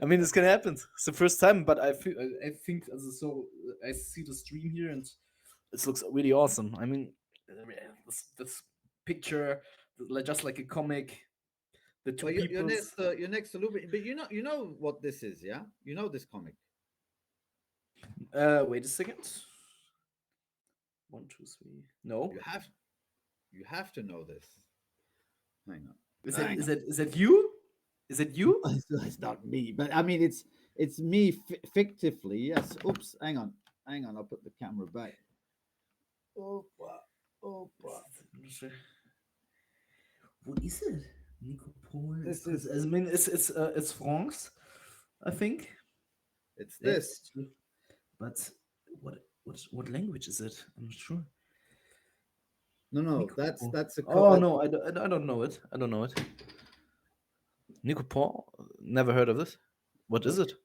I mean, this can happen. It's the first time, but I think so. I see the stream here, and it looks really awesome. I mean, this picture, just like a comic, the two Well, peoples. you're next to Lupin, but you know what this is, yeah? You know this comic. Wait a second. One, two, three. No, You have you have to know this. Hang on, is that hang is on. that is that you? Is that you? It's not me, but I mean it's me fictively. Yes. Oops. Hang on. I'll put the camera back. Opa, opa. What is it? Nico Paul is This is I mean, it's France, I think. it's this. Yes, but what language is it? I'm not sure. No, no, Nico Paul. that's a Oh no, I don't know it. I don't know it. Nico Paul. Never heard of this. What is it? okay.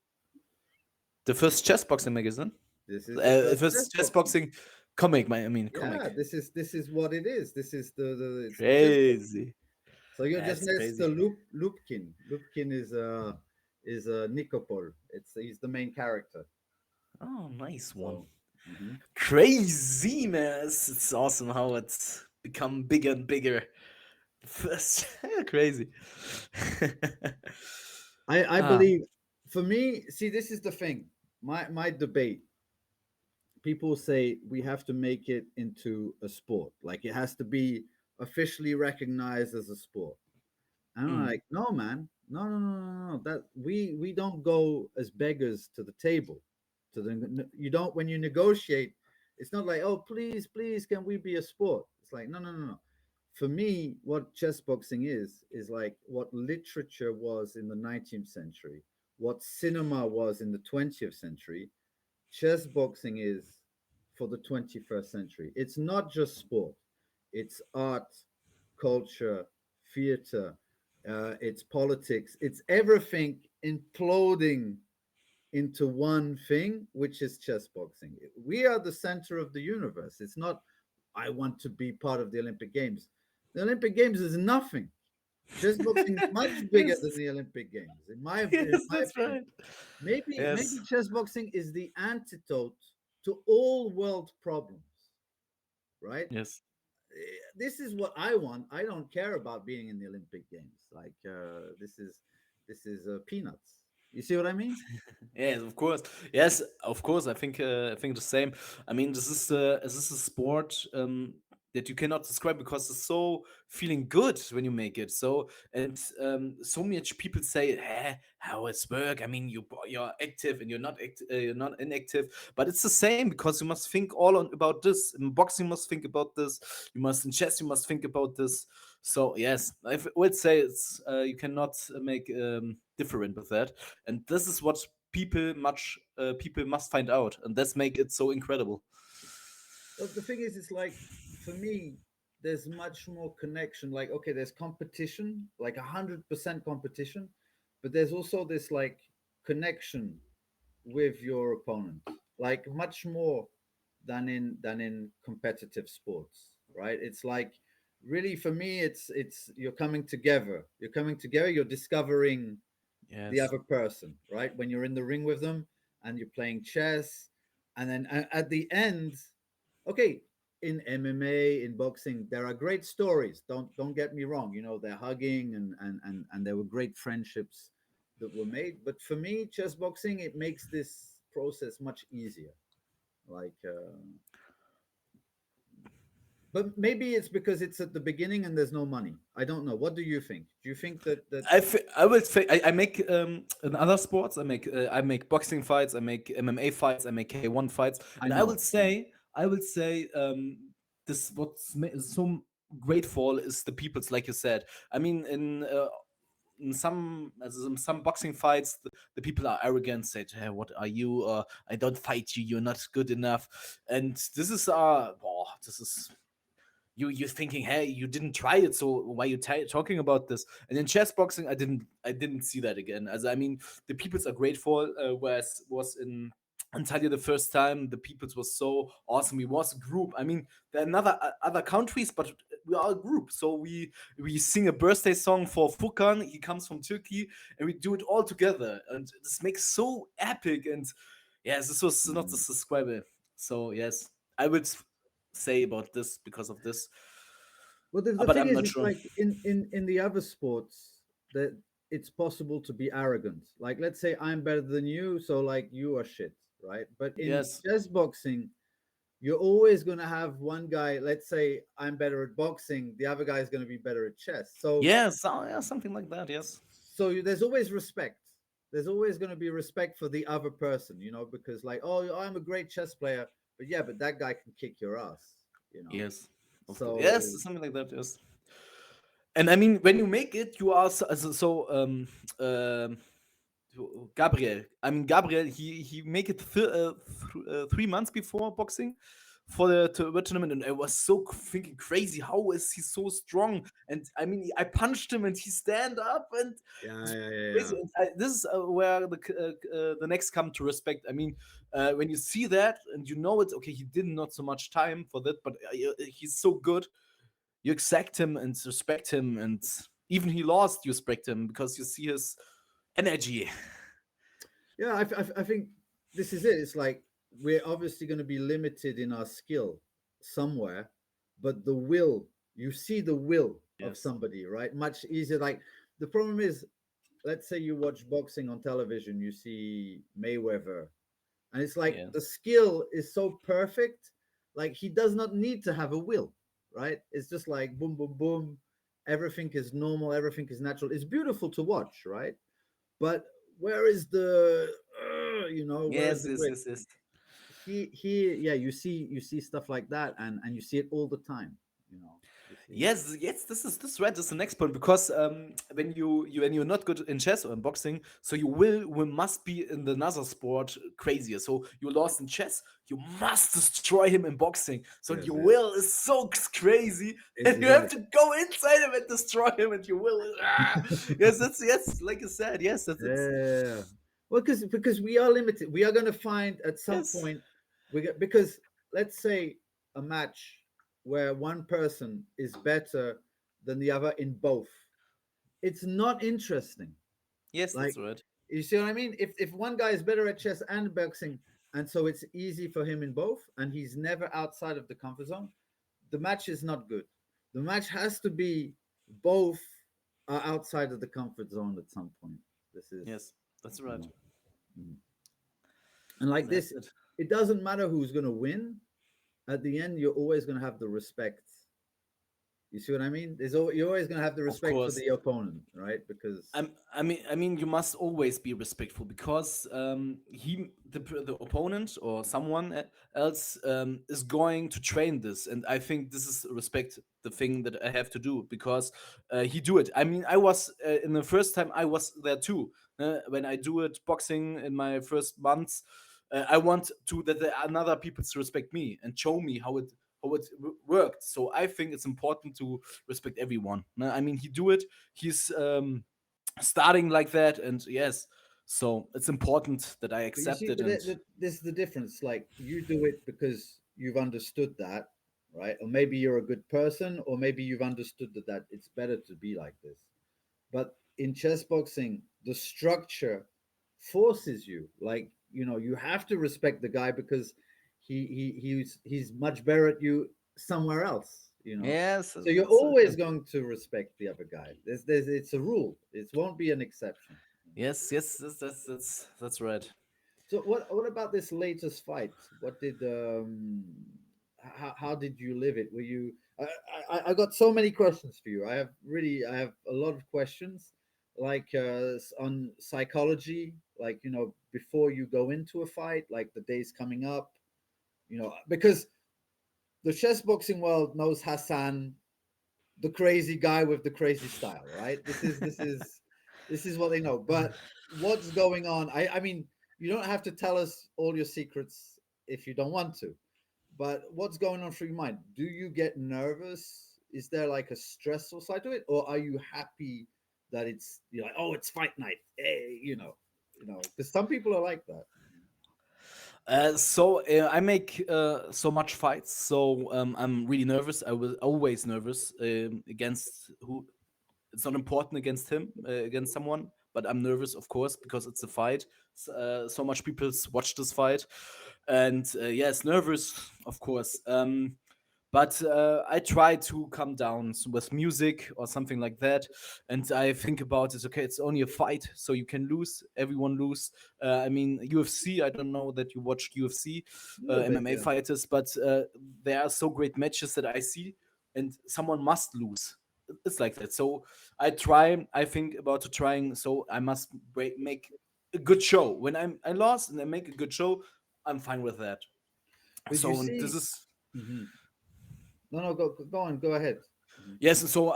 The first chess boxing magazine. This is the first First chess chess boxing. boxing comic. I mean Yeah, comic. this is what it is. This is the it's the chess boxing. Crazy. So you're just That's next to crazy. Lupkin. Lupkin is Nikopol. He's the main character. Oh, nice one. So mhm. Crazy, man. It's awesome how it's become bigger and bigger. First, crazy. I ah, believe for me, see, this is the thing. My debate. People say we have to make it into a sport. Like it has to be officially recognized as a sport. And I'm mm, like, no, man, no. That we don't go as beggars to the table. You don't when you negotiate. It's not like, oh, please, can we be a sport? It's like, no. For me, what chess boxing is like what literature was in the 19th century, what cinema was in the 20th century. Chess boxing is for the 21st century. It's not just sport; it's art, culture, theater, it's politics, it's everything imploding into one thing, which is chess boxing. We are the center of the universe. It's not, I want to be part of the Olympic Games. The Olympic Games is nothing. Chess boxing is much bigger than yes, the Olympic Games, in yes, my that's opinion. right. Maybe Yes, chess boxing is the antidote to all world problems, right? yes. This is what I want. I don't care about being in the Olympic Games. Like this is peanuts. You see what I mean? Yes, of course. Yes, of course. I think the same. I mean, this is a sport that you cannot describe because it's so feeling good when you make it. So and so much people say, "Hey, how it's work?" I mean, you're active and you're not inactive, but it's the same because you must think all on about this. In boxing, you must think about this. You must in chess, you must think about this. So yes, would say it's you cannot make different with that, and this is what people must find out, and that's make it so incredible. But the thing is, it's like for me, there's much more connection. Like, okay, there's competition, like 100% competition, but there's also this like connection with your opponent, like much more than in competitive sports, right? It's like really for me, it's you're coming together. You're coming together. You're discovering the Yes. other person, right? When you're in the ring with them and you're playing chess, and then at the end, okay, in MMA, in boxing, there are great stories. Don't get me wrong. They're hugging and there were great friendships that were made. But for me, chess boxing, it makes this process much easier. Like, but maybe it's because it's at the beginning and there's no money. I don't know. What do you think? Do you think that I would say I make in other sports. I make boxing fights. I make MMA fights. I make K1 fights. I And know, I know. I would say this so grateful is the people's, like you said. I mean, in some some boxing fights, the people are arrogant, said, "Hey, what are you? I don't fight you. You're not good enough." And this is this is you thinking, hey, you didn't try it, so why you talking about this? And in chess boxing, I didn't see that again. As I mean, the peoples are grateful, whereas was in Antalya the first time, the peoples was so awesome. We was a group. I mean, there are other countries, but we are a group. So we sing a birthday song for Furkan. He comes from Turkey, and we do it all together. And this makes so epic. And yes, this was not Mm. describable. So yes, I would say about this because of this. Well, the But thing I'm is, not it's sure. like in the other sports that it's possible to be arrogant. Like, let's say I'm better than you, so like you are shit, right? But in Yes. chess boxing, you're always going to have one guy. Let's say I'm better at boxing, the other guy is going to be better at chess. Yes. Yeah, something like that. Yes. There's always respect. There's always going to be respect for the other person, because like, oh, I'm a great chess player, but yeah, but that guy can kick your ass, you know. Yes. Of course. Yes. So Something like that. Yes. And I mean, when you make it, you are um, Gabriel. I mean, Gabriel. He make it 3 months before boxing for the tournament, and I was so thinking crazy. How is he so strong? And I mean, I punched him, and he stand up, and yeah, it's yeah, yeah, yeah. crazy. And this is where the next come to respect. I mean, when you see that and you know it, okay, he did not so much time for that, but he's so good. You accept him and respect him, and even he lost, you respect him because you see his energy. Yeah, I think this is it. It's like we're obviously going to be limited in our skill somewhere, but the will, you see the will of Yes. somebody, right? Much easier. Like the problem is, let's say you watch boxing on television, you see Mayweather, and it's like Yeah. the skill is so perfect, like he does not need to have a will, right? It's just like boom, boom, boom. Everything is normal, everything is natural. It's beautiful to watch, right? But where is the where is Yes. the Yes. grit? Yes. Yes. Yeah, you see stuff like that, and you see it all the time, you see. Yes, this is right. This is the next point because when you're not good in chess or in boxing, so you will must be in the another sport crazier. So you lost in chess, you must destroy him in boxing. So Yes, your yes, will is so crazy, and you have exactly. to go inside him and destroy him, and your will is yes, that's yes, like you said, yes, that's Yeah. Well, because we are limited. We are going to find at some yes, point because let's say a match where one person is better than the other in both. It's not interesting. yes, that's Like, right. you see what I mean? If one guy is better at chess and boxing, and so it's easy for him in both, and he's never outside of the comfort zone, the match is not good. The match has to be both are outside of the comfort zone at some point. This is, Yes, that's you right. know, mm. And like That's this, it. it doesn't matter who's going to win. At the end, you're always going to have the respect. You see what I mean? You're always going to have the Of respect for course. the opponent, right? Because I mean, you must always be respectful because the opponent or someone else is going to train this, and I think this is respect the thing that I have to do because he do it. I mean, I was in the first time I was there too when I do it boxing in my first months. I want to that the another people to respect me and show me how it worked. So I think it's important to respect everyone. I mean, he do it. He's starting like that, and yes, so it's important that I But you accept see, it. And this is the difference. Like you do it because you've understood that, right? Or maybe you're a good person, or maybe you've understood that it's better to be like this. But in chess boxing, the structure forces you. Like you have to respect the guy because he's much better at you somewhere else. yes, So you're that's it, yeah. always going to respect the other guy. There's it's a rule. It won't be an exception. Yes, that's right. So what about this latest fight? What did how did you live it? Were you I got so many questions for you. I have a lot of questions like on psychology, like before you go into a fight, like the days coming up, because the chess boxing world knows Hassan, the crazy guy with the crazy style, right? This is what they know. But what's going on? I mean, you don't have to tell us all your secrets if you don't want to. But what's going on through your mind? Do you get nervous? Is there like a stressful side to it, or are you happy that you're like, oh, it's fight night? Hey, because some people are like that. I make so much fights, so I'm really nervous. I was always nervous against who. It's not important against him, against someone, but I'm nervous, of course, because it's a fight. So much people watch this fight, and yes, nervous, of course. But I try to calm down with music or something like that, and I think about it. Okay, it's only a fight, so you can lose. Everyone lose. I mean, UFC. I don't know that you watched UFC, A little bit, MMA yeah. fighters, but there are so great matches that I see, and someone must lose. It's like that. So I try. I think about to trying. So I must make a good show. When I lost and I make a good show, I'm fine with that. But you So this see, is mhm. No, no, go on, go ahead. Mhm. yes. So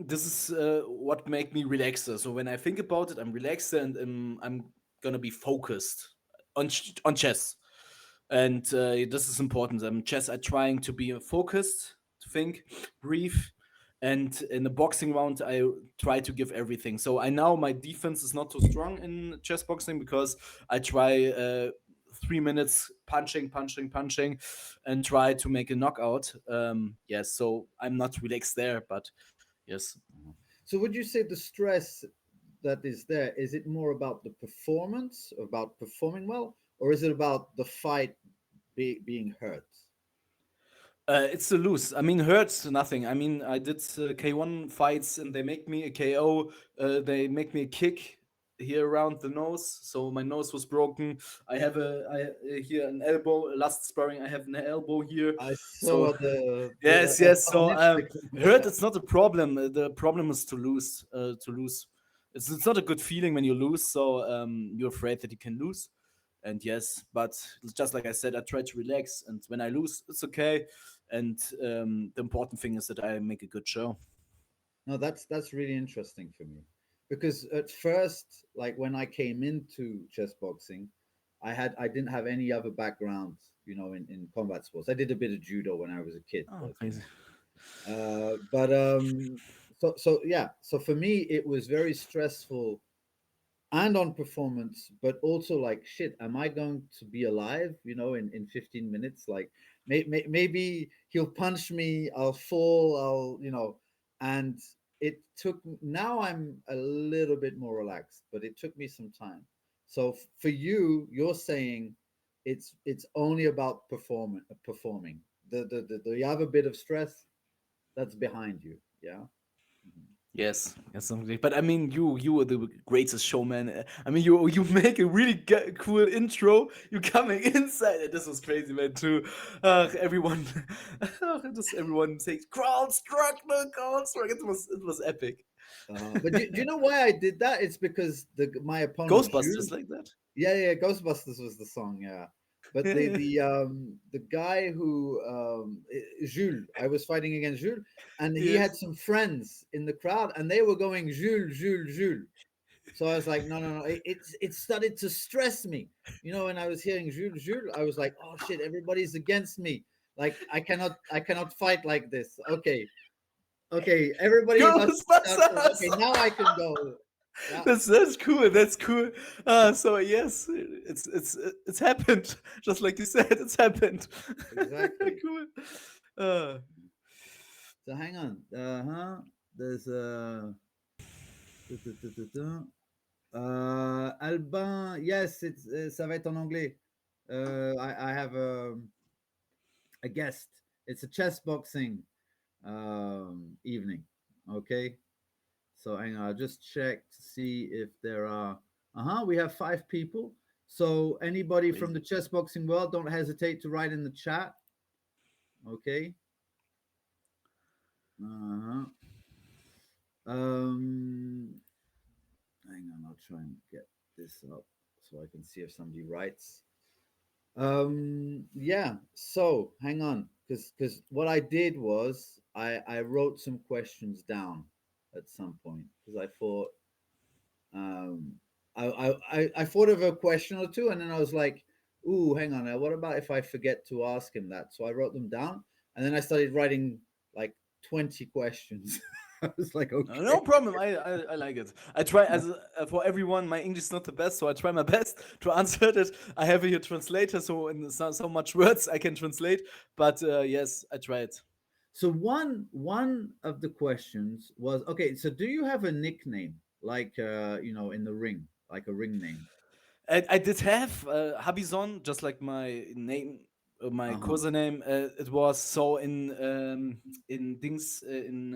this is what make me relaxed. So when I think about it, I'm relaxed and I'm gonna be focused on chess. And this is important. Chess. I trying to be focused, to think, breathe, and in the boxing round, I try to give everything. So I know my defense is not too strong in chess boxing because I try 3 minutes punching, punching, punching, and try to make a knockout. Yes, so I'm not relaxed there, but yes. So would you say the stress that is there, is it more about the performance, about performing well, or is it about the fight being hurt? It's the lose. I mean, hurts nothing. I mean, I did K1 fights and they make me a KO. They make me a kick here around the nose, so my nose was broken. I have here an elbow. Last sparring, I have an elbow here. I So saw the yes, I yes. saw on So Instagram. hurt. Yeah. It's not a problem. The problem is to lose. To lose. It's not a good feeling when you lose. So you're afraid that you can lose. And yes, but just like I said, I try to relax. And when I lose, it's okay. And the important thing is that I make a good show. No, that's really interesting for me because at first, like when I came into chess boxing, I didn't have any other background, in combat sports. I did a bit of judo when I was a kid, Oh, but crazy. so yeah, so for me it was very stressful and on performance, but also like shit, am I going to be alive, in 15 minutes? Like maybe he'll punch me, I'll fall, and it took, now I'm a little bit more relaxed, but it took me some time. So for you, you're saying it's only about performing. The other bit of stress that's behind you. Yeah. Mhm. Yes, yes, something. But I mean, you are the greatest showman. I mean, you make a really cool intro. You coming inside, and this was crazy, man. Too, everyone, just everyone saying crowd struck, no crowd struck. It was epic. But do you know why I did that? It's because my opponent Ghostbusters Jules. like that. Yeah, yeah, Ghostbusters was the song. Yeah, but the guy who Jules, I was fighting against Jules, and he had Yes. some friends in the crowd, and they were going Jules, Jules, Jules. So I was like, no, no, no. It started to stress me, When I was hearing Jules, Jules, I was like, oh shit, everybody's against me. Like I cannot fight like this. Okay, okay, everybody must start. Ghostbusters. Okay, now I can go. Yeah, That's cool. That's cool. So yes, it's happened. Just like you said, it's happened. exactly. Cool. Uh, So hang on. There's Albin. Yes, ça va être en anglais. I have a guest. It's a chess boxing evening. Okay. So hang on. I'll just check to see if there are. We have 5 people. So anybody from crazy. the chess boxing world, don't hesitate to write in the chat. Okay. Uh-huh. Um, Hang on, I'll try and get this up so I can see if somebody writes. Yeah. So hang on, because what I did was I wrote some questions down at some point because I thought um I thought of a question or two, and then I was like, ooh, hang on, now what about if I forget to ask him that? So I wrote them down, and then I started writing like 20 questions. I was like, No okay. problem. I like it. I try as for everyone. My English is not the best, so I try my best to answer it. I have here translator, so in so much words I can translate. But yes, I try it. So one of the questions was, okay, so do you have a nickname like in the ring, like a ring name? I did have Habizon, just like my name, my Uh-huh. cousin name. It was so in things in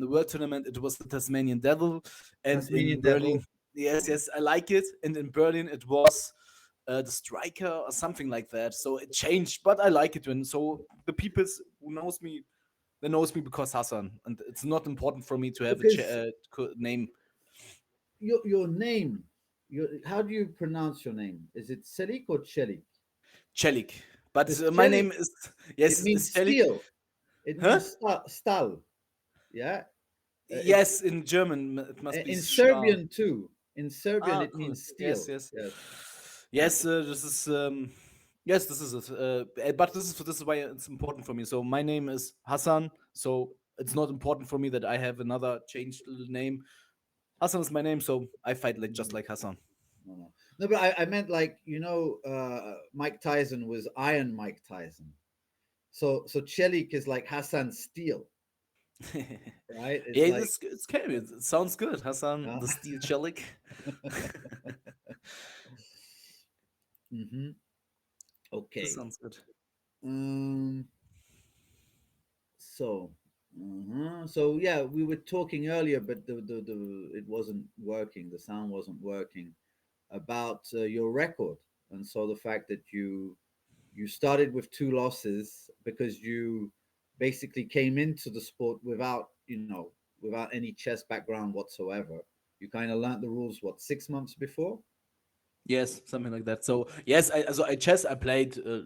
the world tournament. It was the Tasmanian Devil, and in Tasmanian Berlin, Devil. yes, yes, I like it. And in Berlin, it was the Striker or something like that. So it changed, but I like it when so the people who knows me, they knows me because Hassan, and it's not important for me to have a Because name. your name, how do you pronounce your name? Is it Celik or Chelik? Celik. But Because my Chelik, name is it yes, is means Celik. steel. It Huh? means stal. Yeah. It's Yes, in German it must be in Stahl. Serbian too. In Serbian, Ah, it cool. means Yes, steel. yes, Yes. Yeah. yes. This is yes, this is it. But this is why it's important for me. So my name is Hassan. So it's not important for me that I have another changed little name. Hassan is my name, so I fight like just Mhm. like Hassan. No, no, no. But I meant like Mike Tyson was Iron Mike Tyson. So Chelik is like Hassan Steel, right? Yeah, It's like it's scary. It sounds good, Hassan. uh, The Steel Celik. hmm This okay. sounds good. Um. So. So yeah, we were talking earlier, but the it wasn't working. The sound wasn't working about your record, and so the fact that you started with two losses because you basically came into the sport without without any chess background whatsoever. You kind of learned the rules what 6 months before. Yes, something like that. So yes, I chess I played a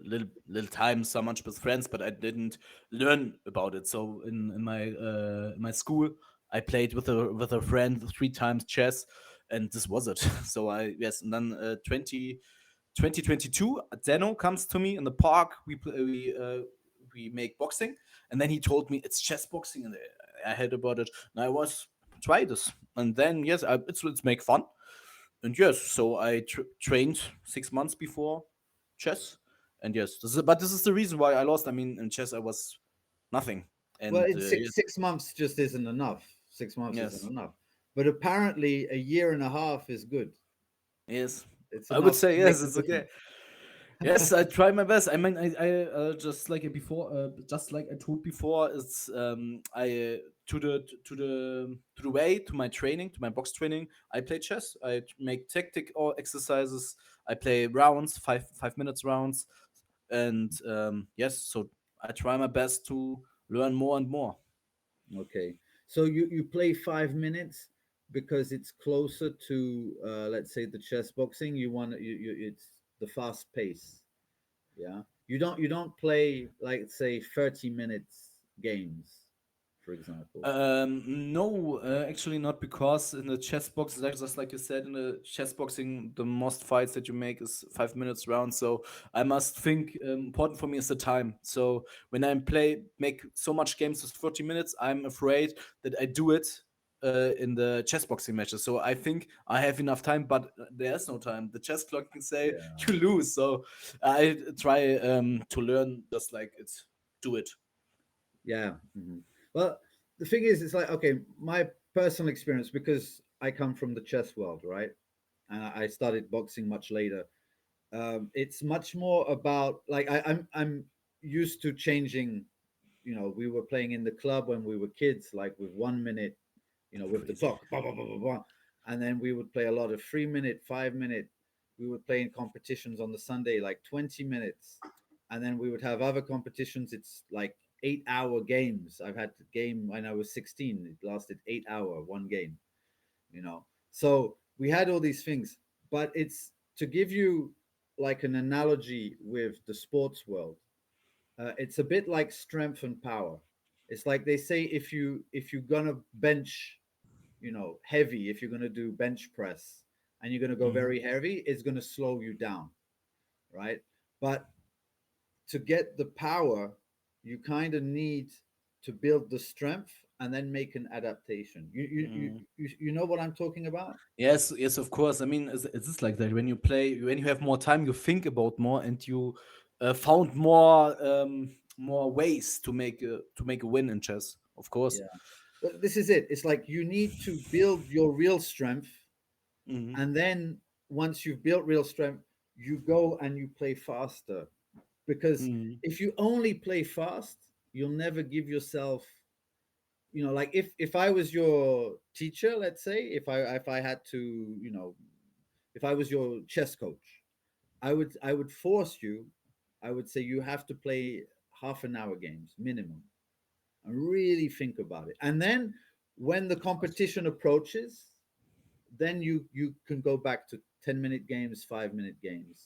little time so much with friends, but I didn't learn about it. So in my school, I played with a friend 3 times chess, and this was it. So I yes, and then 2022, Zeno comes to me in the park. We make boxing, and then he told me it's chess boxing, and I heard about it, and I was try this, and then yes, it's make fun, and yes, so I trained 6 months before chess, and yes, but this is the reason why I lost. I mean, in chess I was nothing, Well, and in yes, six months just isn't enough. 6 months isn't yes, enough. But apparently, a year and a half is good. yes, It's I would enough say to make yes, the it's okay. difference. Yes, I try my best. I mean, I just like it before, just like I told before, it's I to the way to my training, to my box training. I play chess. I make tactic or exercises. I play rounds, 5 minutes rounds, and yes, so I try my best to learn more and more. Okay. So you play 5 minutes because it's closer to let's say the chess boxing. You want it's the fast pace. Yeah. You don't play like say 30 minutes games, for example. No, actually not, because in the chess box, just like you said, in the chess boxing, the most fights that you make is 5 minutes round. So I must think important for me is the time. So when I make so much games with 40 minutes, I'm afraid that I do it in the chess boxing matches. So I think I have enough time, but there's no time. The chess clock can say Yeah. you lose. So I try to learn just like it's do it. Yeah. Well, the thing is, it's like okay, my personal experience because I come from the chess world, right? And I started boxing much later. It's much more about like I'm used to changing. We were playing in the club when we were kids, like with 1 minute, with the Crazy. clock, blah, blah, blah, blah, blah. And then we would play a lot of 3 minute, 5 minute. We would play in competitions on the Sunday, like 20 minutes. And then we would have other competitions. It's like 8 hour games. I've had the game when I was 16. It lasted 8 hour, one game, you know. So we had all these things, but it's to give you like an analogy with the sports world. It's a bit like strength and power. It's like they say if you're gonna bench, heavy, if you're gonna do bench press and you're gonna go Mhm. very heavy, it's gonna slow you down, right? But to get the power, you kind of need to build the strength and then make an adaptation. Mm. You know what I'm talking about? Yes, yes, of course. I mean, it's just like that. When you play, when you have more time, you think about more, and you found more ways to make a win in chess. Of course. Yeah. But this is it. It's like you need to build your real strength, Hmm. and then once you've built real strength, you go and you play faster. Because Hmm. if you only play fast, you'll never give yourself, like if I was your teacher, let's say, if I had to, if I was your chess coach, I would force you. I would say you have to play half an hour games minimum and really think about it. And then when the competition approaches, then you can go back to 10-minute games, 5-minute games,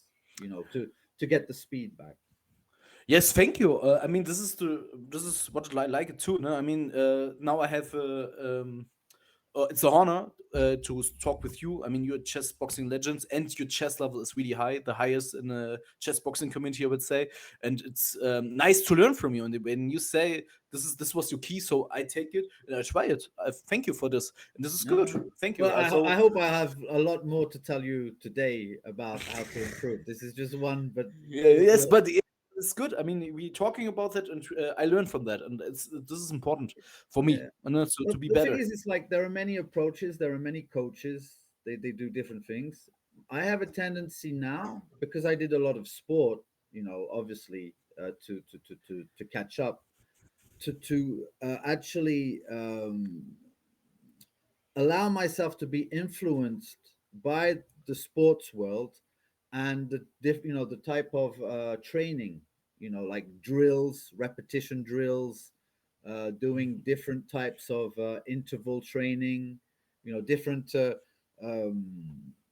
to get the speed back. Yes, thank you. I mean, this is what I like it too. No? I mean, now I have it's an honor to talk with you. I mean, you're chess boxing legends, and your chess level is really high, the highest in the chess boxing community, I would say. And it's nice to learn from you. And when you say this was your key, so I take it and I try it. Thank you for this, and this is good. No. Thank you. Well, Also, I hope I have a lot more to tell you today about how to improve. This is just one, but yeah, yes, well, but it's good. I mean, we talking about that, and I learned from that, and this is important for me, yeah. and But to be the thing better. is, it's like there are many approaches, there are many coaches. They do different things. I have a tendency now because I did a lot of sport, obviously, to catch up, to actually allow myself to be influenced by the sports world and the type of training, like drills, repetition drills, doing different types of interval training, different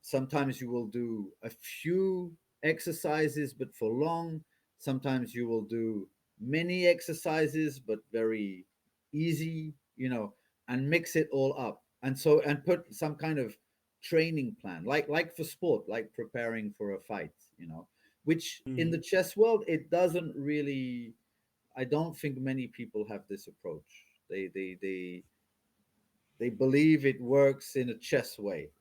sometimes you will do a few exercises but for long. Sometimes you will do many exercises but very easy, and mix it all up, and put some kind of training plan, like for sport, like preparing for a fight, which in the Mhm. chess world it doesn't really. I don't think many people have this approach. They believe it works in a chess way,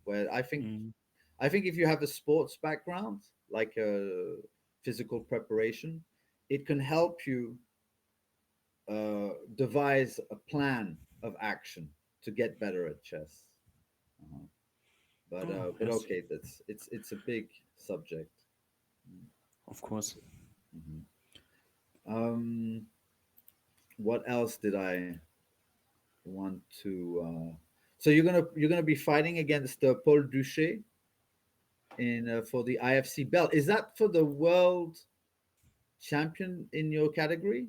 where Mhm. I think if you have a sports background, like a physical preparation, it can help you devise a plan of action to get better at chess. Uh-huh. But Oh, uh, but yes, okay, it's a big subject. of course. Mhm. Um, what else did I want to? So you're gonna be fighting against Paul Duché in for the IFC belt. Is that for the world champion in your category?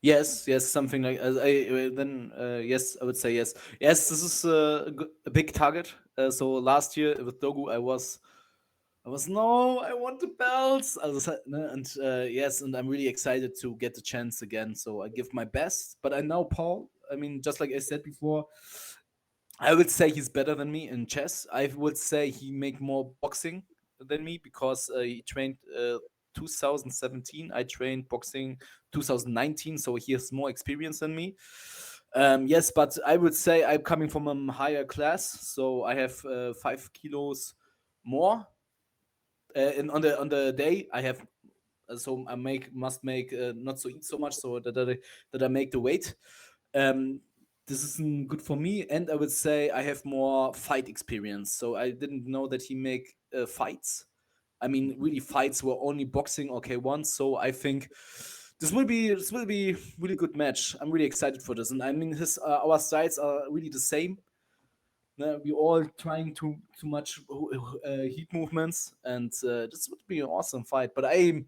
Yes, yes, something like then yes, I would say yes. Yes, this is a big target. So last year with Dogu, I was no, I want the belts. Also, ne, and yes, and I'm really excited to get the chance again. So I give my best, but I know Paul. I mean, just like I said before, I would say he's better than me in chess. I would say he make more boxing than me because he trained 2017. I trained boxing 2019, so he has more experience than me. Yes, but I would say I'm coming from a higher class, so I have 5 kilos more. And on the day, I have so I must make not so eat so much so that I make the weight. Um, this isn't good for me, and I would say I have more fight experience. So I didn't know that he make fights. I mean, really fights were only boxing okay once. So I think this will be really good match. I'm really excited for this, and I mean his our styles are really the same. We all trying too much heat movements, and this would be an awesome fight. But I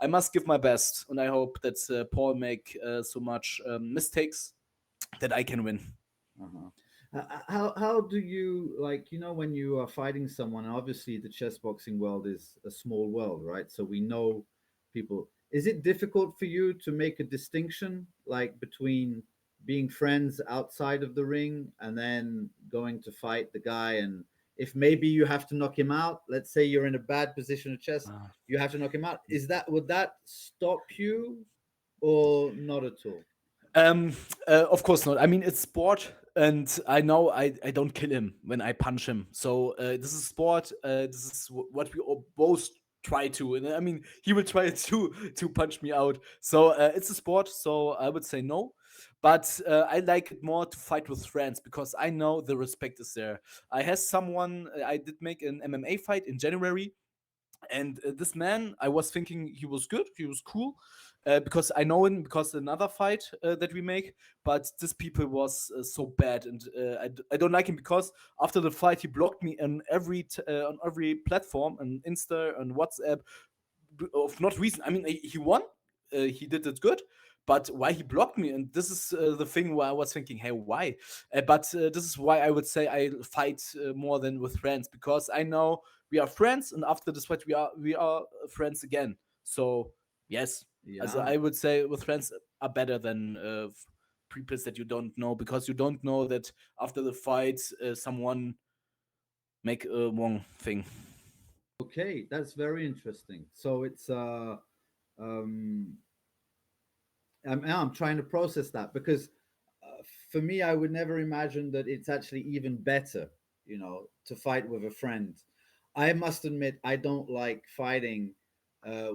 must give my best, and I hope that Paul make so much mistakes that I can win. Uh-huh. How do you, like, when you are fighting someone? Obviously, the chess boxing world is a small world, right? So we know people. Is it difficult for you to make a distinction, like between being friends outside of the ring and then going to fight the guy? And if maybe you have to knock him out, let's say you're in a bad position of chess, Uh, you have to knock him out. Would that stop you or not at all? Um, of course not. I mean, it's sport, and I know I don't kill him when I punch him. So this is sport. This is what we all both try to. And I mean, he will try to punch me out. So it's a sport. So I would say no. But I like it more to fight with friends because I know the respect is there. I had someone. I did make an MMA fight in January, and this man, I was thinking he was good, he was cool, because I know him because another fight that we make. But this people was so bad, and I don't like him because after the fight he blocked me on every platform, on Insta, on WhatsApp, of not reason. I mean, he won, he did it good, but why he blocked me? And this is the thing where I was thinking, hey, why? But this is why I would say I fight more than with friends because I know we are friends, and after this fight we are friends again. So yes, as Yeah. I would say, with friends are better than people that you don't know because you don't know that after the fight someone make a wrong thing. Okay, that's very interesting. So it's um I'm trying to process that because for me, I would never imagine that it's actually even better, to fight with a friend. I must admit, I don't like fighting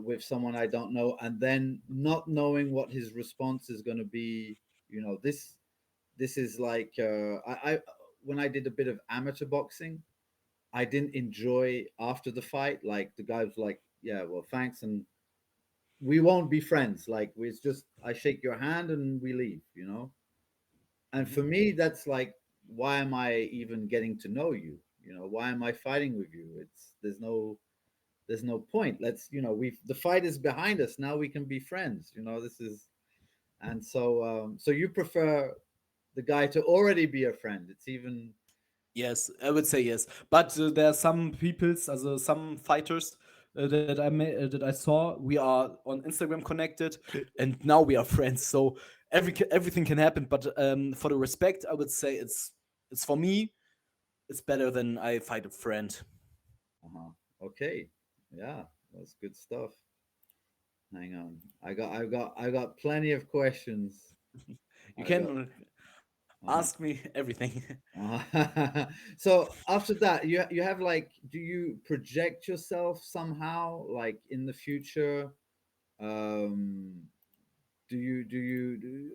with someone I don't know and then not knowing what his response is going to be. This is like I when I did a bit of amateur boxing, I didn't enjoy after the fight. Like the guy was like, "Yeah, well, thanks," and we won't be friends. Like it's just I shake your hand and we leave. And for Mhm. me, that's like, why am I even getting to know you? Why am I fighting with you? There's no point. We the fight is behind us. Now we can be friends. This is and so you prefer the guy to already be a friend. It's even Yes, I would say yes. But there are some peoples, also some fighters that I saw. We are on Instagram connected, and now we are friends. So everything can happen. But for the respect, I would say it's for me. It's better than I fight a friend. uh-huh. Okay. Yeah, that's good stuff. Hang on. I got plenty of questions. You I got can ask uh-huh. me everything. So after that, you have like, do you project yourself somehow, like in the future? Um, do you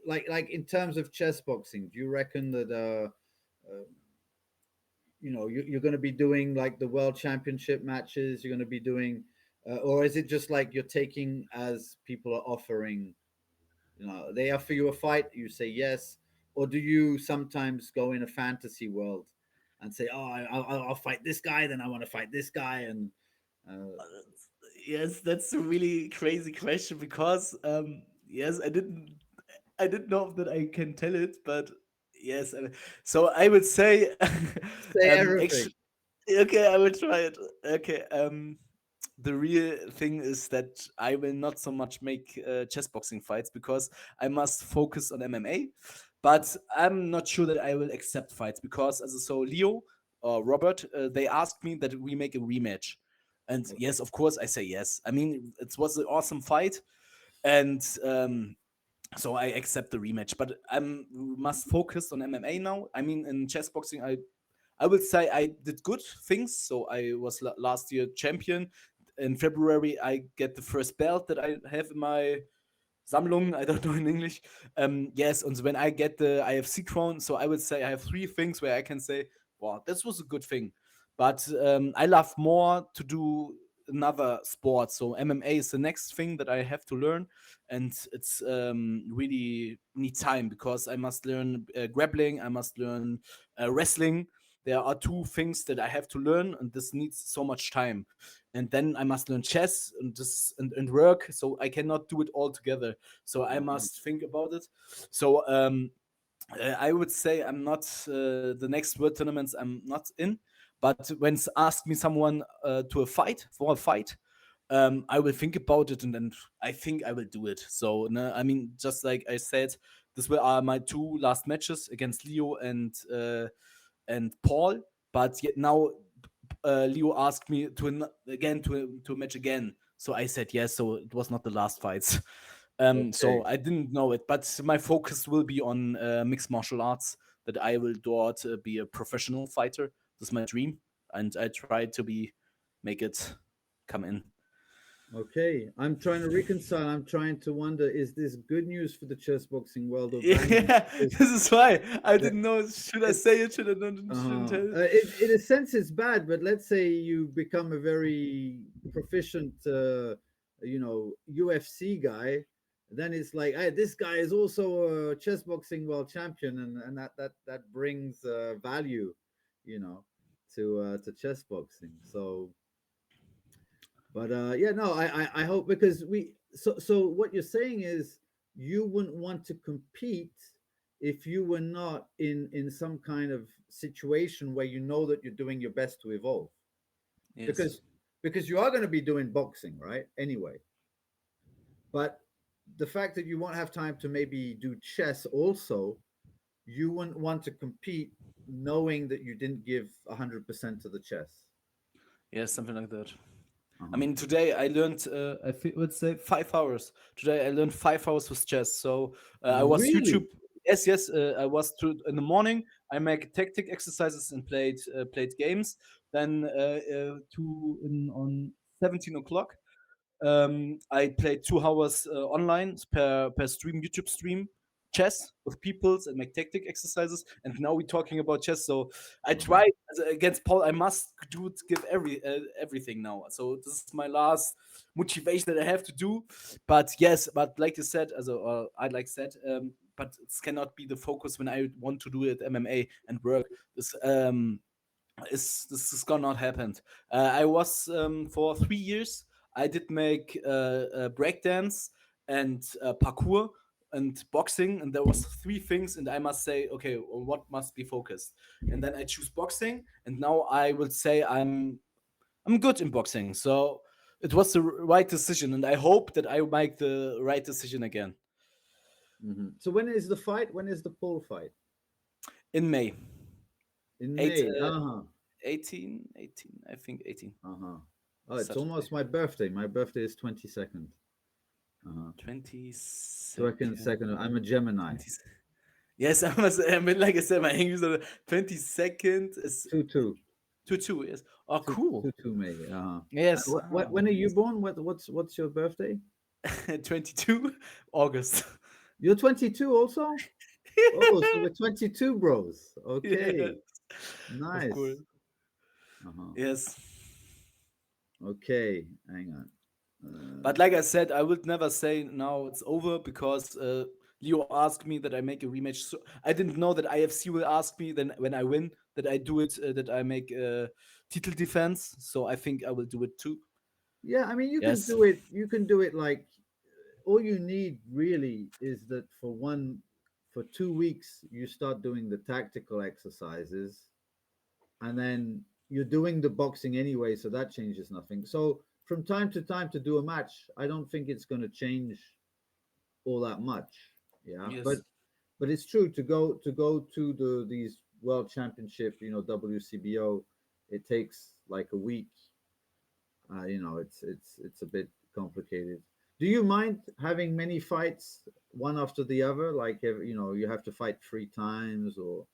like in terms of chess boxing? Do you reckon that you're going to be doing like the world championship matches? You're going to be doing, or is it just like you're taking as people are offering? They offer you a fight, you say yes, or do you sometimes go in a fantasy world and say, "Oh, I'll fight this guy, then I want to fight this guy," and uh, Yes, that's a really crazy question because yes, I didn't know that I can tell it, but yes. So I would say, say actually, everything? okay, I will try it. Okay, the real thing is that I will not so much make chess boxing fights because I must focus on MMA. But I'm not sure that I will accept fights because, as so Leo or Robert, they asked me that we make a rematch, and Okay. yes, of course, I say yes. I mean, it was an awesome fight, and so I accept the rematch. But must focus on MMA now. I mean, in chess boxing, I would say I did good things. So I was last year champion. In February, I get the first belt that I have in my Sammlung. I don't know in English. Yes, and when I get the IFC crown, so I would say I have three things where I can say, "Wow, this was a good thing." But I love more to do another sport. So MMA is the next thing that I have to learn, and it's really need time because I must learn grappling. I must learn wrestling. There are two things that I have to learn, and this needs so much time. And then I must learn chess and work, so I cannot do it all together. So I Uh-huh. must think about it. So I would say I'm not the next world tournaments. I'm not in. But when asked me someone to a fight for a fight, I will think about it and then I think I will do it. So no, I mean, just like I said, this were are my two last matches against Leo and Paul. But yet now Leo asked me to again to a match again. So I said yes. So it was not the last fights. So Okay. I didn't know it, but my focus will be on mixed martial arts. That I will do to be a professional fighter. This is my dream, and I try to be make it come in. Okay, I'm trying to reconcile. I'm trying to wonder: is this good news for the chess boxing world or bad news? Yeah, Because this is why I uh, didn't know. Should I it, say it? Should I not? Shouldn't uh, tell it? in a sense, it's bad. But let's say you become a very proficient, UFC guy, then it's like, hey, this guy is also a chess boxing world champion, and that brings value, you know, to chess boxing. So but yeah, no, I hope because so what you're saying is you wouldn't want to compete if you were not in some kind of situation where you know that you're doing your best to evolve Yes. because because you are going to be doing boxing, right? Anyway, but the fact that you won't have time to maybe do chess also, you wouldn't want to compete knowing that you didn't give 100% to the chess. Yes, something like that. I Uh-huh. mean, today I learned, would say 5 hours. Today I learned 5 hours with chess. So I was YouTube. Really? Yes, yes. I was in the morning. I make tactic exercises and played games. Then on 17 o'clock, I played 2 hours online per stream, YouTube stream, chess with peoples and make tactic exercises. And now we're talking about chess. So I Uh-huh. tried against Paul. I must give everything now. So this is my last motivation that I have to do. But yes, but like you said, I like said, but it cannot be the focus when I want to do it MMA and work. This is gonna not happen. I was for 3 years. I did make breakdance and parkour and boxing, and there was three things, and I must say, okay, what must be focused? And then I choose boxing, and now I will say I'm good in boxing. So it was the right decision, and I hope that I make the right decision again So when is the fight? When is the pole fight? in May. In Eight, May. Uh-huh. 18, I think 18 Uh-huh. Oh, it's Saturday. almost my birthday. My birthday is 22nd. Uh-huh. 22nd, 22nd. second. I'm a Gemini. 20, yes, I mean, like I said, my English is 22nd is 2-2. 2-2. Yes. Oh, 2 cool. 2 May. Uh-huh. Yes. When are you born? What's your birthday? 22 August. You're 22 also? Oh, so we're 22 bros. Yeah, Okay. of course. Nice. Uh-huh. Yes. Okay. Hang on. But like I said, I would never say now it's over because Leo asked me that I make a rematch. So I didn't know that IFC will ask me then when I win that I do it, that I make a title defense. So I think I will do it too. Yeah, I mean Yes. you can do it like all you need really is that for 2 weeks you start doing the tactical exercises and then you're doing the boxing anyway, so that changes nothing. So from time to time to do a match, I don't think it's going to change all that much. Yeah, Yes. but it's true to go to these world championship, WCBO, it takes like a week. It's a bit complicated. Do you mind having many fights one after the other? Like you have to fight 3 times, or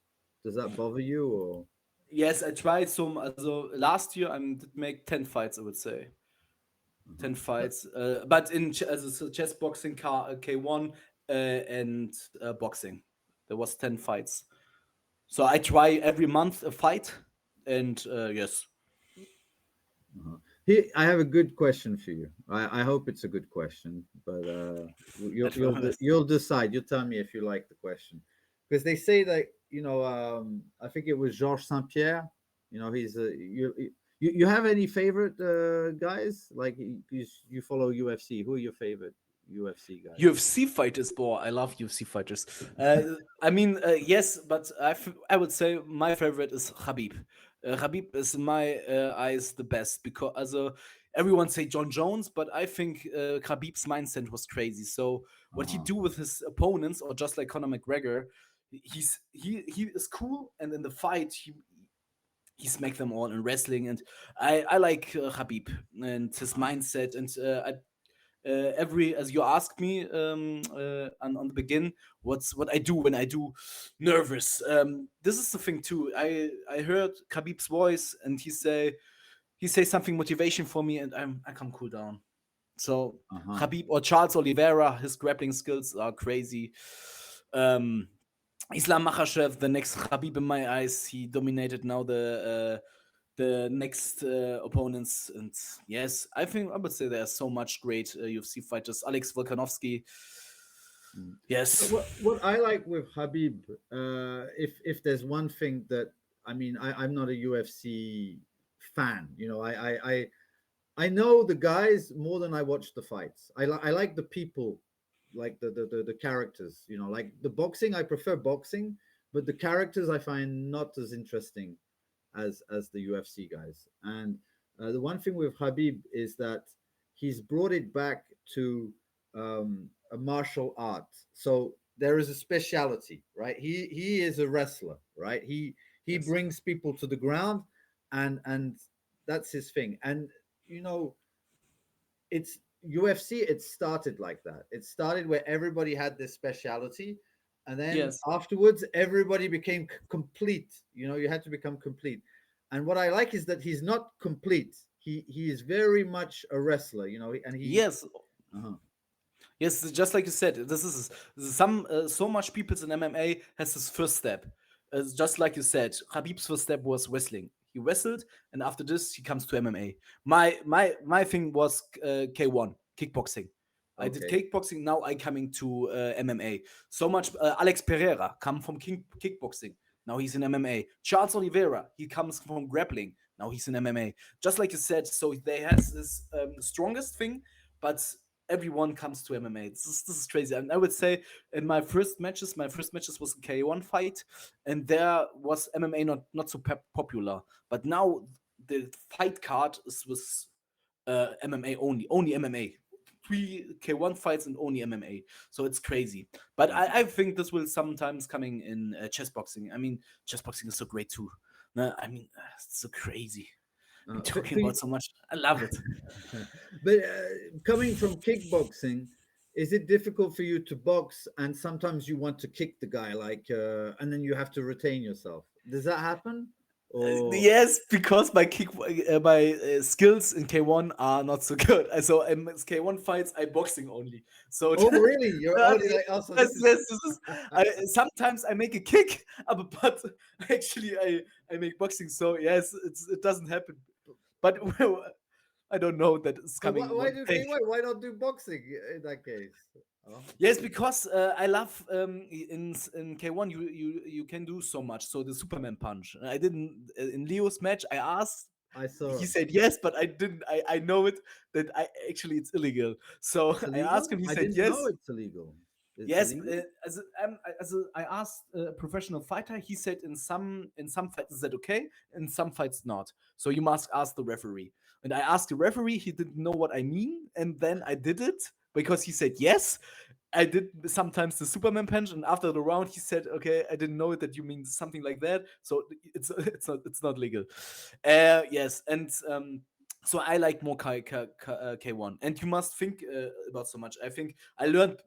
does that bother you? Or Yes, I tried some. Also last year I did make 10 fights. I would say ten uh fights. But in chess boxing, K1, and boxing, there was 10 fights. So I try every month a fight, and yes, uh Here, I have a good question for you. I hope it's a good question, but at first. you'll decide. You'll tell me if you like the question, because they say that I think it was Georges Saint Pierre. He's a you have any favorite guys like you follow UFC? Who are your favorite UFC guys? UFC fighters, boy, I love UFC fighters. I mean, yes, but I would say my favorite is Khabib. Khabib is in my eyes the best because everyone say John Jones, but I think Khabib's mindset was crazy. So what he Uh-huh. do with his opponents, or just like Conor McGregor, he is cool, and in the fight he smacked them all in wrestling, and I like Khabib and his Uh-huh. mindset, and every as you asked me on the begin, what I do when I do nervous. This is the thing too. I heard Khabib's voice, and he say something motivation for me, and I can cool down. So Uh-huh. Khabib or Charles Oliveira, his grappling skills are crazy. Um, Islam Makhachev, the next Khabib in my eyes, he dominated now the next opponents. And yes, I would say there's so much great UFC fighters. Alex Volkanovski, Mm. yes, What I like with Habib, if there's one thing that I'm not a UFC fan. I know the guys more than I watch the fights. I like the people, like the characters. Like the boxing, I prefer boxing, but the characters I find not as interesting as the UFC guys. And the one thing with Habib is that he's brought it back to a martial art. So there is a speciality, right? He is a wrestler, right? He yes, brings people to the ground, and that's his thing. And you know, it's UFC. It started like that. It started where everybody had this speciality, and then yes, afterwards everybody became complete. You had to become complete. And what I like is that he's not complete. He is very much a wrestler. And he. yes. Uh-huh. Yes, just like you said, this is some so much people in MMA has his first step. Just like you said, Khabib's first step was wrestling. He wrestled, and after this, he comes to MMA. My thing was K1 kickboxing. I did Okay. kickboxing. Now I coming to MMA. So much. Alex Pereira come from kickboxing. Now he's in MMA. Charles Oliveira, he comes from grappling. Now he's in MMA. Just like you said, so they has this strongest thing, but everyone comes to MMA. This is crazy. And I would say in my first matches was a K1 fight, and there was MMA not so popular. But now the fight card is with MMA only MMA. Three K1 fights and only MMA. So it's crazy. But I think this will sometimes coming in chess boxing. I mean, chess boxing is so great too. I mean, it's so crazy. We're talking For about you, so much. I love it. but coming from kickboxing, is it difficult for you to box and sometimes you want to kick the guy, like, and then you have to retain yourself? Does that happen? Or Yes, because my skills in K1 are not so good. So in K1 fights, I boxing only. So oh, really? You're only like, oh, so yes, this is. yes, this is. Sometimes I make a kick, but actually I make boxing. So yes, it doesn't happen. But well, I don't know that it's So why, coming why one do day. K1? Why not do boxing in that case? Oh, Yes, because I love in K1 you can do so much. So the Superman punch. I didn't in Leo's match. I asked. I He saw. said yes, but I didn't. I know it that I actually it's illegal. So It's I asked illegal. him. He I said didn't know yes. it's illegal. It's Yes, illegal. I asked a professional fighter. He said in some fights is that okay, in some fights not. So you must ask the referee. And I asked the referee. He didn't know what I mean, and then I did it because he said yes. I did sometimes the Superman punch, and after the round, he said, "Okay, I didn't know that you mean something like that, so it's not legal." Yes, and so I like more K1, and you must think about so much. I think I learned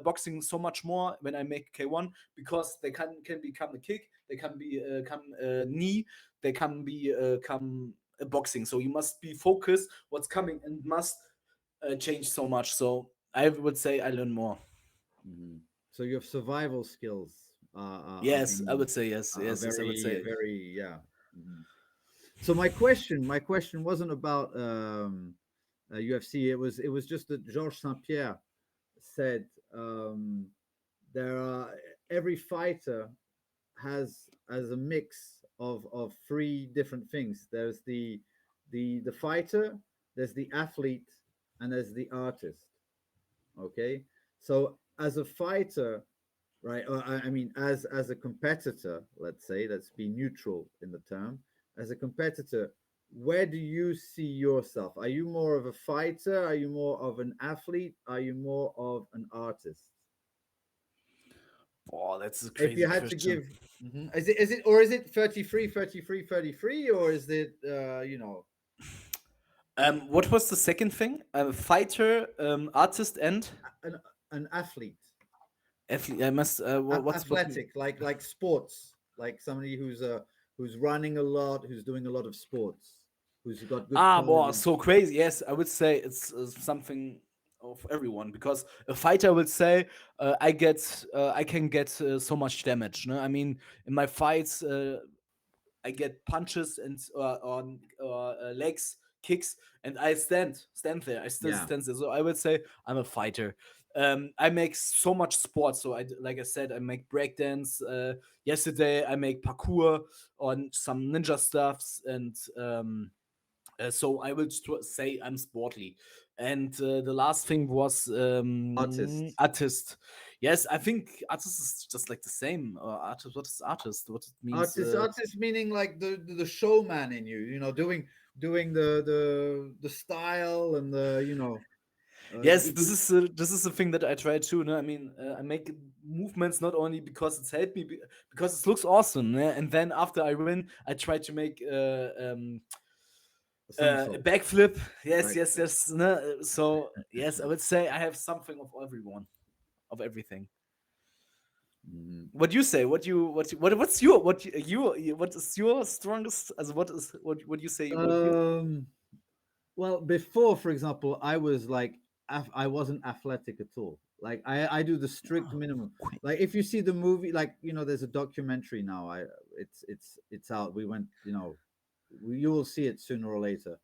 boxing so much more when I make K1 because they can become a kick, they can be come knee, they can be come boxing. So you must be focused what's coming and must change so much. So I would say I learn more. Mhm. So your survival skills are Yes, I being would say yes. are Yes, yes, I would very say. very, yeah. Mhm. So my question wasn't about UFC. It was just that Georges St Pierre said, there are every fighter has a mix of three different things. There's the fighter, there's the athlete, and there's the artist. Okay, so as a fighter, right? Or I mean, as a competitor, let's be neutral in the term. As a competitor, where do you see yourself? Are you more of a fighter? Are you more of an athlete? Are you more of an artist? Oh, that's a If crazy you had to question. give, mhm. Is it 33, 33, 33, or is it What was the second thing? Fighter, artist, and An athlete, athlete. I must. What's what? athletic, like sports, like somebody who's running a lot, who's doing a lot of sports, who's got good Ah, boy, cardio. so crazy. Yes, I would say it's something of everyone because a fighter would say, I can get so much damage. No, I mean, in my fights, I get punches and legs kicks, and I stand there. I still Yeah, stand there. So I would say I'm a fighter. I make so much sports. So like I said, I make breakdance. Yesterday I make parkour on some ninja stuffs, and so I will say I'm sportly. And the last thing was artist. artist. Yes, I think artist is just like the same. Artist. What is artist? What it means? Artist meaning like the showman in you, doing the style and the Yes, this is the thing that I try to. No? I mean, I make movements not only because it's helped me, because it looks awesome. Yeah? And then after I win, I try to make a a somersault. backflip. Yes, Like, yes, yes. No? So yes, I would say I have something of everyone, of everything. mhm. What do you say? What is your strongest? As what is what you say about you? um Well, before, for example, I was like, I wasn't athletic at all. Like, I do the strict minimum. Queen. Like, if you see the movie, like, there's a documentary now. It's out. We went, you will see it sooner or later.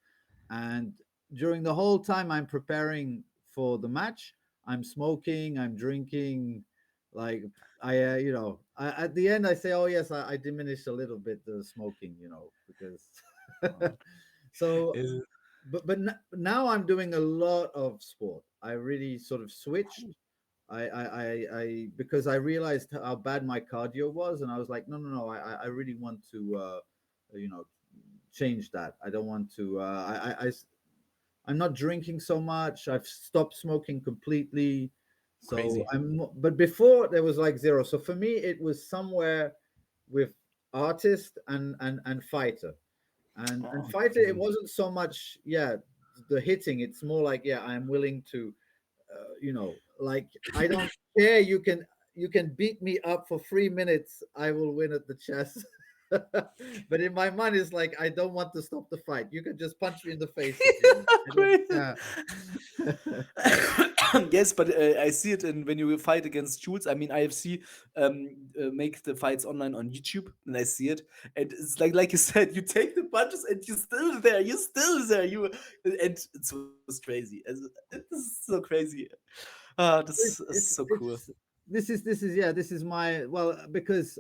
And during the whole time I'm preparing for the match, I'm smoking, I'm drinking. Like, at the end I say, oh yes, I diminished a little bit the smoking, because Oh, so is now I'm doing a lot of sport. I really sort of switched. cool. Because I realized how bad my cardio was, and I was like, no, no, no. I really want to, you know, change that. I don't want to. I'm not drinking so much. I've stopped smoking completely. So Crazy. but before there was like zero. So for me, it was somewhere with artist and fighter and Oh, fighter, it crazy. wasn't so much, yeah, the hitting. It's more like, yeah, I'm willing to, like, I don't care. You can beat me up for 3 minutes. I will win at the chess. But in my mind, it's like, I don't want to stop the fight. You can just punch me in the face if you want. I don't. Crazy. Yeah. Yes, but I see it in when you fight against Jules. I mean, IFC make the fights online on YouTube, and I see it, and it's like you said, you take the punches, and you're still there. You're still there. And it was crazy. It is so crazy. This it's is it's so cool. it's this is yeah, this is my, well, because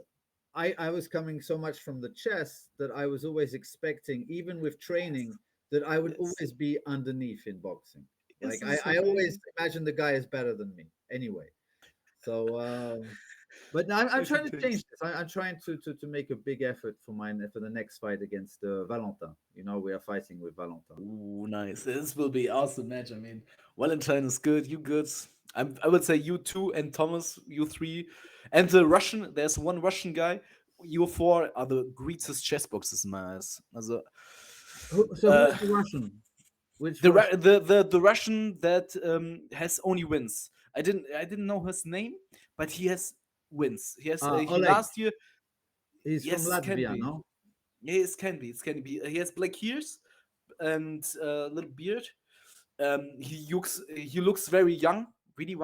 I was coming so much from the chess that I was always expecting, even with training, that I would Yes, always be underneath in boxing. yes, Like, this is so I always crazy. imagine the guy is better than me anyway. So, but I'm trying to Different change things. this. I'm trying to make a big effort for the next fight against Valentin. We are fighting with Valentin. Ooh, nice. This will be awesome match. I mean, Valentine is good. You good. I would say you two and Thomas, you three, and the Russian. There's one Russian guy. You four are the greatest chess boxers in my eyes. Also, So who's uh, the Russian? Which Russian? the Russian that has only wins. I didn't know his name, but he has wins. He Oleg. last year. He's from Yes, can Latvia, be. no? Yes, can be. It can be. He has black ears and a little beard. He looks very young, really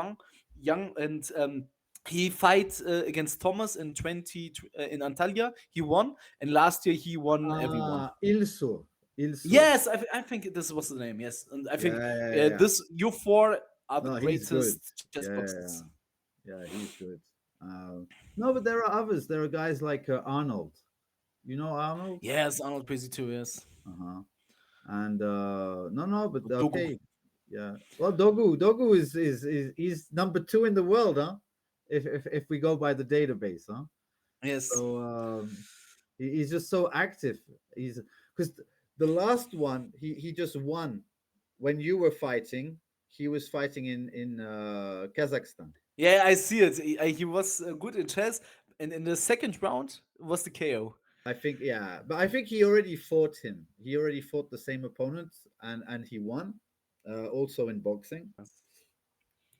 young, and he fight against Thomas in 20 in Antalya. He won, and last year he won everyone. Ilsur. Ilsur. Yes, I think this was the name. Yes, and I Yeah, think yeah, yeah, yeah. this you four are the No, he's good. greatest chess Yeah, yeah, boxers. yeah. Yeah, he's good. No, but there are others. There are guys like Arnold. You know Arnold? Yes, Arnold Crazy too. Yes, Uh-huh. And no, no, but Dogu. okay. Yeah. Well, Dogu is he's number two in the world, huh? If we go by the database, huh? Yes. So he's just so active. He's because the last one he just won when you were fighting. He was fighting in Kazakhstan. Yeah, I see it. He was good in chess, and in the second round was the KO. I think, yeah, but I think he already fought him. He already fought the same opponent, and he won, also in boxing.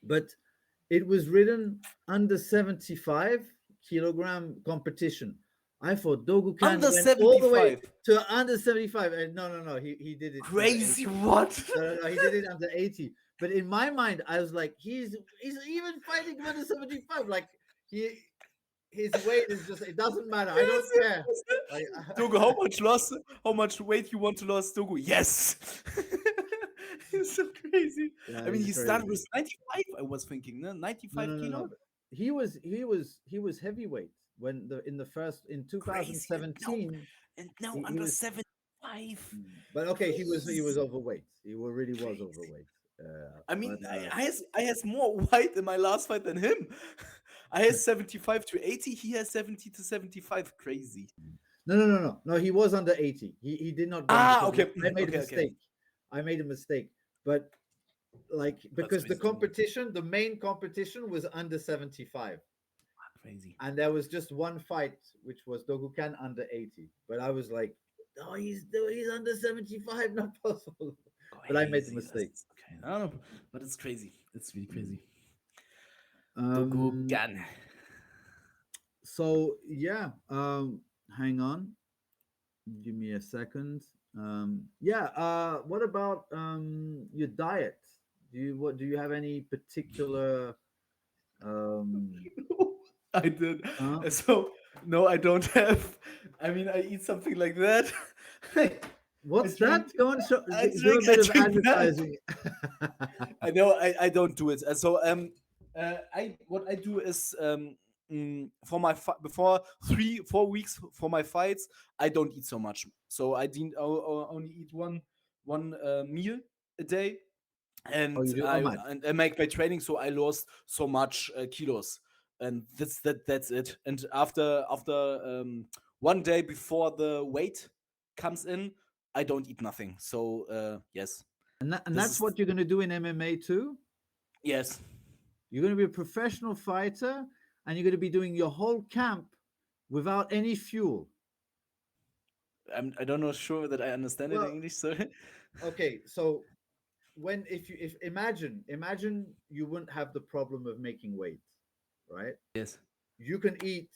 But it was written under 75 kilogram competition. I thought Dogukan Under went all the way 75. to under 75. And no, no, no, he did it under Crazy 80. what? No, no, no, he did it under 80. But in my mind, I was like, he's even fighting under 75. Like he his weight is just, it doesn't matter. I Yes, don't yes, care. yes. Like Dogo, how much loss? How much weight you want to lose, Dogo? Yes. It's so crazy. yeah, I mean, he's he started crazy. with 95. I was thinking, no, No, 95 no, no, no. kilo. But he was heavyweight when the in the first in Crazy. And now He under was. 75. But okay, he was Crazy. overweight. He really was Crazy. overweight. I But mean, I has more weight in my last fight than him. I has 75 to 80. He has 70 to 75. Crazy. no, no, no, no, no. He was under 80. He did not go under Ah, 70. okay. I made a Okay, okay. mistake. I made a mistake. But like, That's because the crazy to me. competition, the main competition was under 75, Crazy. and there was just one fight which was Dogukan under 80. But I was like, oh, he's under 75, not possible. But I made the Crazy. mistake. That's okay. I don't know, but it's crazy. It's really Mm. crazy. Um. Dogogan. So yeah. Hang on. Give me a second. Yeah. What about your diet? Do you have any particular um I did. uh, So no, I don't have. I mean, I eat something like that. I what's drink. that? Go on, I do drink. a I bit of drink that. advertising. I know. I don't do it. So I what I do is for my before 3 4 weeks for my fights, I don't eat so much. So I didn't only eat one meal a day, Oh, and you do? Oh, I man. and I make my training, so I lost so much kilos, and that's it. And after one day before the weight comes in, I don't eat nothing. So yes, And this that's is what you're going to do in MMA too. yes. You're going to be a professional fighter, and you're going to be doing your whole camp without any fuel. I don't know sure that I understand it in Well, English. Sorry. okay, so when if imagine you wouldn't have the problem of making weight, right? Yes. You can eat,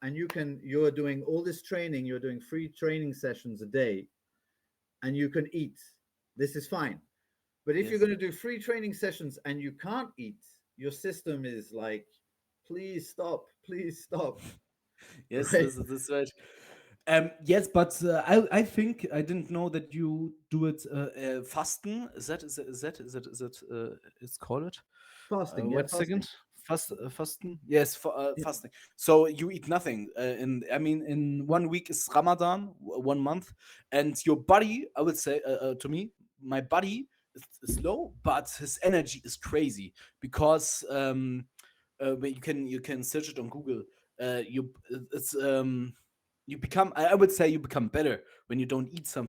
and you're doing all this training, you're doing 3 training sessions a day, and you can eat. This is fine. But if you're Yes. going to do 3 training sessions and you can't eat, your system is like, please stop, Yes, right? this is right. Yes, but I think I didn't know that you do it fasten. Is that it's called it? Fasting, yeah, Wait a fasting. second. Fasten. Yes, Yeah. fasting. So you eat nothing. In I mean, in 1 week is Ramadan, 1 month, and your body. I would say to me, my body is low, but his energy is crazy because but you can search it on Google. You it's you become. I would say you become better when you don't eat something